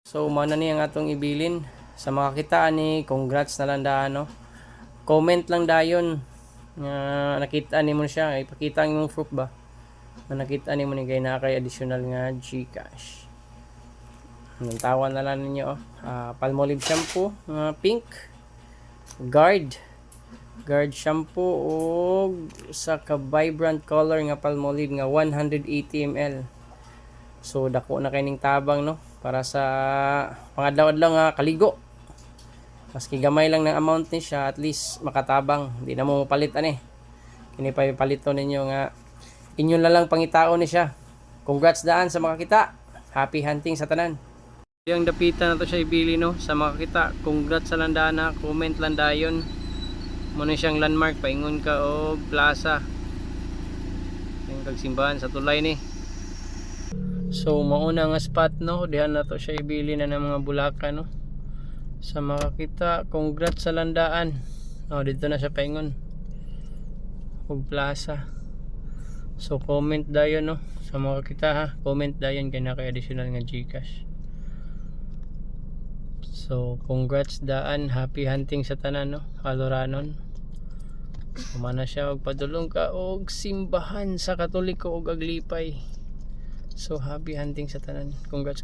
So mao na ni ang atong ibilin sa makakita ni, congrats na lang daan no. Comment lang dayon nga nakita nimo siya, ipakita ang imong proof ba na nakita nimo ni kay na kay additional nga GCash. Ang tawan na lang ninyo Palmolive shampoo nga pink, guard shampoo og sa ka vibrant color nga Palmolive nga 180 ml. So dako na kay ning tabang no para sa pangadlaw-adlaw nga kaligo. Maski gamay lang ng amount ni siya, at least makatabang, di na mo palit ani. Kini pa palito ninyo nga inyo na lang pangitaon ni siya. Congrats daan sa makakita. Happy hunting sa tanan. Yung dapitan na to siya ibili no sa makakita. Congrats sa landana, comment lang dayon. Muna siyang landmark, paingon ka o plaza. Yung kagsimbahan sa tulay ni. So mauna nga spot no, dihan na to siya ibili na ng mga bulaka no. Sa makakita, congrats sa landaan. Dito na siya paingon. Og plaza. So comment dayon no sa makakita ha. Comment dayon kay na kay additional nga GCash. So congrats daan, happy hunting sa tanan no, Haloranon. Kumana siya og padulong ka og simbahan sa Katoliko og Aglipay. So happy hunting sa tanan. Congrats.